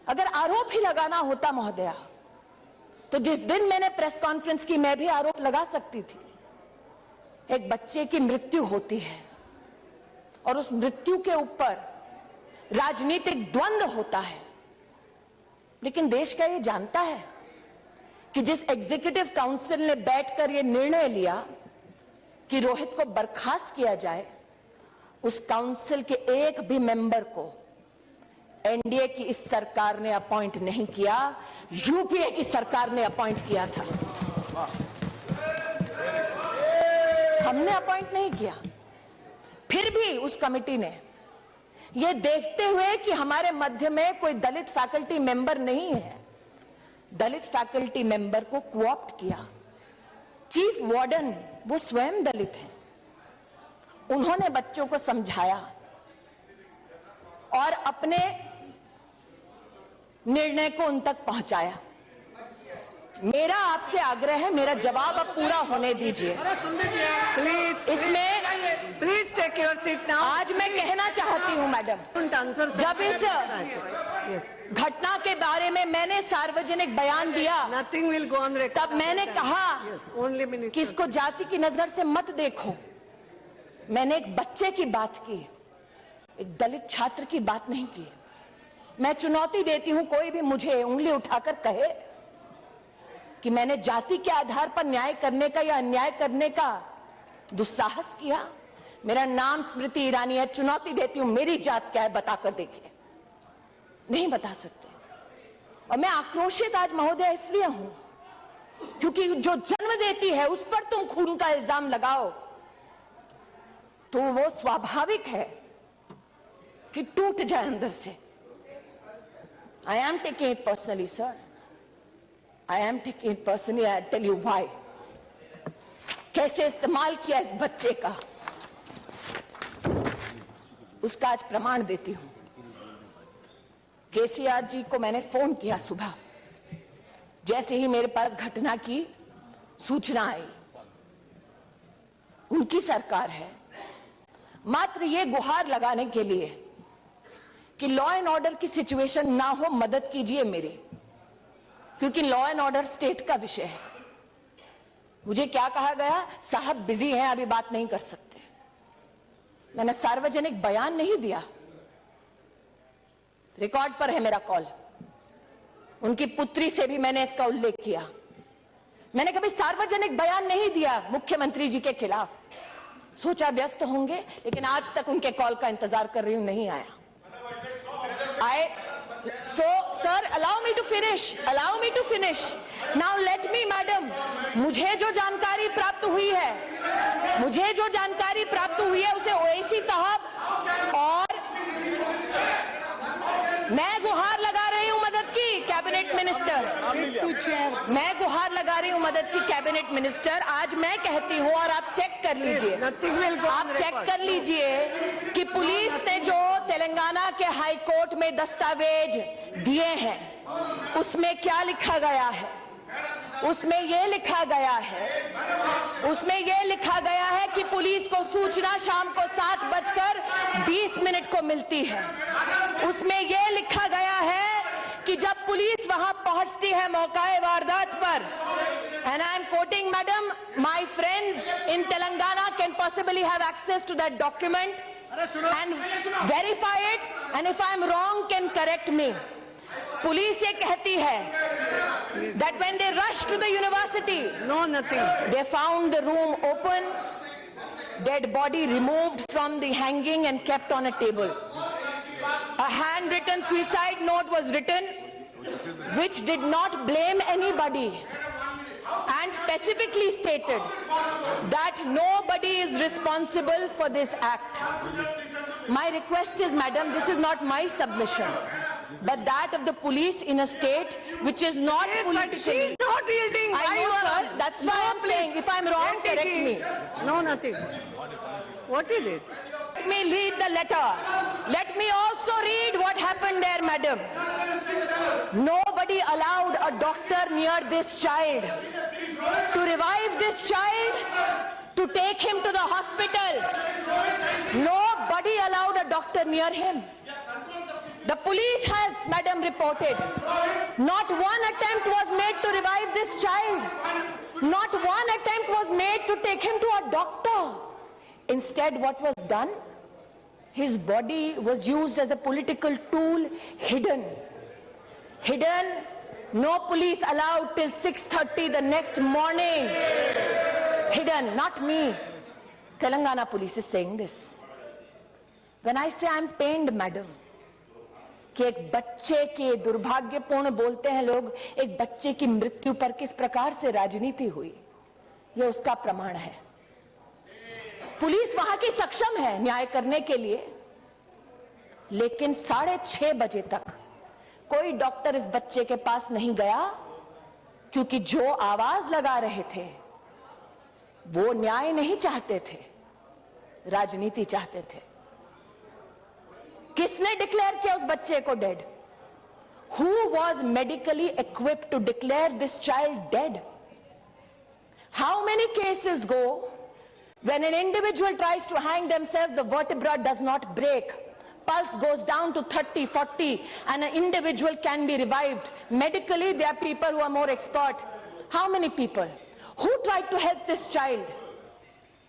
अगर आरोप ही लगाना होता महोदया, तो जिस दिन मैंने प्रेस कॉन्फ्रेंस की मैं भी आरोप लगा सकती थी। एक बच्चे की मृत्यु होती है और उस मृत्यु के ऊपर राजनीतिक द्वंद्व होता है, लेकिन देश का ये जानता है कि जिस एग्जीक्यूटिव काउंसिल ने बैठकर ये निर्णय लिया कि रोहित को बर्खास्त किया जाए, उस काउंसिल के एक भी मेंबर को एनडीए की इस सरकार ने अपॉइंट नहीं किया, यूपीए की सरकार ने अपॉइंट किया था। हमने अपॉइंट नहीं किया। फिर भी उस कमेटी ने यह देखते हुए कि हमारे मध्य में कोई दलित फैकल्टी मेंबर नहीं है, दलित फैकल्टी मेंबर को कोऑप्ट किया। चीफ वार्डन वो स्वयं दलित हैं, उन्होंने बच्चों को समझाया और अपने निर्णय को उन तक पहुंचाया। मेरा आपसे आग्रह है, मेरा जवाब अब पूरा होने दीजिए प्लीज। इसमें please take your seat now. आज मैं कहना चाहती हूं मैडम, जब इस घटना के बारे में मैंने सार्वजनिक बयान दिया, nothing will go on record, तब मैंने कहा कि इसको जाति की नजर से मत देखो। मैंने एक बच्चे की बात की, एक दलित छात्र की बात नहीं की। मैं चुनौती देती हूं, कोई भी मुझे उंगली उठाकर कहे कि मैंने जाति के आधार पर न्याय करने का या अन्याय करने का दुस्साहस किया। मेरा नाम स्मृति ईरानी है, चुनौती देती हूं, मेरी जात क्या है बताकर देखिए। नहीं बता सकते। और मैं आक्रोशित आज महोदय इसलिए हूं क्योंकि जो जन्म देती है उस पर तुम खून का इल्जाम लगाओ तो वो स्वाभाविक है कि टूट जाए अंदर से। I am taking it personally sir, I am taking it personally. I tell you why. कैसे इस्तेमाल किया इस बच्चे का, उसका आज प्रमाण देती हूं। केसीआर जी को मैंने फोन किया सुबह, जैसे ही मेरे पास घटना की सूचना आई। उनकी सरकार है, मात्र ये गुहार लगाने के लिए कि लॉ एंड ऑर्डर की सिचुएशन ना हो, मदद कीजिए मेरी, क्योंकि लॉ एंड ऑर्डर स्टेट का विषय है। मुझे क्या कहा गया, साहब बिजी हैं, अभी बात नहीं कर सकते। मैंने सार्वजनिक बयान नहीं दिया, रिकॉर्ड पर है मेरा कॉल। उनकी पुत्री से भी मैंने इसका उल्लेख किया। मैंने कभी सार्वजनिक बयान नहीं दिया मुख्यमंत्री जी के खिलाफ। सोचा व्यस्त होंगे, लेकिन आज तक उनके कॉल का इंतजार कर रही हूं, नहीं आया। So, sir, allow me to finish. Now let me, madam, मुझे जो जानकारी प्राप्त हुई है उसे ओएसी साहब और मैं गुहार लगा रही हूं मदद की कैबिनेट मिनिस्टर। मैं गुहार लगा रही हूं मदद की कैबिनेट मिनिस्टर। आज मैं कहती हूं और आप चेक कर लीजिए, आप चेक कर लीजिए कि पुलिस ने जो तेलंगाना के हाई कोर्ट में दस्तावेज दिए हैं उसमें क्या लिखा गया है। उसमें यह लिखा गया है कि पुलिस को सूचना शाम को 7:20 को मिलती है। उसमें यह लिखा गया है कि जब पुलिस वहां पहुंचती है मौकाए वारदात पर, and I am quoting, madam, my friends in Telangana can possibly have access to that document and verify it, and if I am wrong can correct me. Police ये कहती है that when they rushed to the university, they found the room open, dead body removed from the hanging and kept on a table. A handwritten suicide note was written which did not blame anybody and specifically stated that nobody is responsible for this act. My request is, madam, this is not my submission, but that of the police in a state which is not politically. She is not yielding. I know, sir. That's why I'm saying, if I'm wrong, correct me. No, nothing. What is it? Let me read the letter. Let me also read what happened there, madam. Nobody allowed a doctor near this child to revive this child, to take him to the hospital. Nobody allowed a doctor near him. The police has, madam, reported, not one attempt was made to revive this child. Not one attempt was made to take him to a doctor. Instead, what was done? His body was used as a political tool, hidden. Hidden, no police allowed till 6:30 the next morning. Hidden, not me. Telangana police is saying this. When I say I'm pained, madam, कि एक बच्चे के दुर्भाग्यपूर्ण बोलते हैं लोग, एक बच्चे की मृत्यु पर किस प्रकार से राजनीति हुई, यह उसका प्रमाण है। पुलिस वहां की सक्षम है न्याय करने के लिए, लेकिन 6:30 बजे तक कोई डॉक्टर इस बच्चे के पास नहीं गया, क्योंकि जो आवाज लगा रहे थे वो न्याय नहीं चाहते थे, राजनीति चाहते थे। किसने डिक्लेयर किया उस बच्चे को dead? Who was medically equipped to declare this child dead? How many cases go when an individual tries to hang themselves, the vertebra does not break, pulse goes down to 30, 40, and an individual can be revived. Medically, there are people who are more expert. How many people? Who tried to help this child?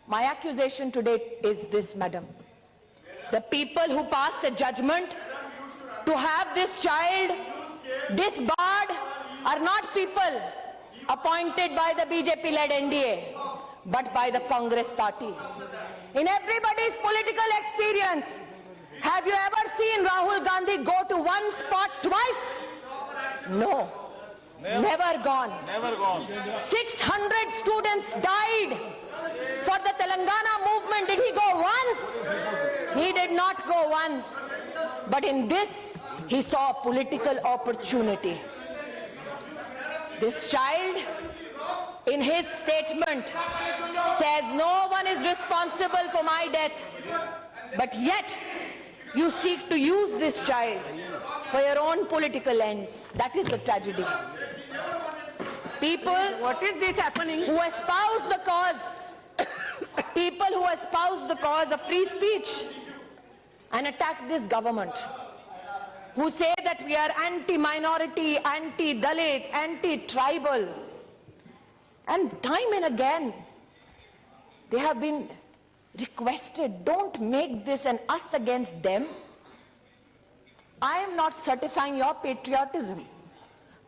My accusation today is this, madam. The people who passed a judgment to have this child disbarred are not people appointed by the BJP-led NDA, but by the Congress party. In everybody's political experience, have you ever seen Rahul Gandhi go to one spot twice? No. Never gone. Never gone. 600 students died for the Telangana movement. Did he go once? He did not go once. But in this, he saw a political opportunity. This child, in his statement, says no one is responsible for my death. But yet, you seek to use this child for your own political ends. That is the tragedy. People, What is this happening? who espouse the cause, people who espouse the cause of free speech and attack this government, who say that we are anti-minority, anti-Dalit, anti-tribal, and time and again they have been requested, don't make this an us against them. I am not certifying your patriotism,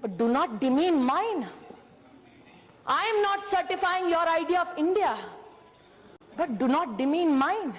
but do not demean mine. I am not certifying your idea of India, but do not demean mine.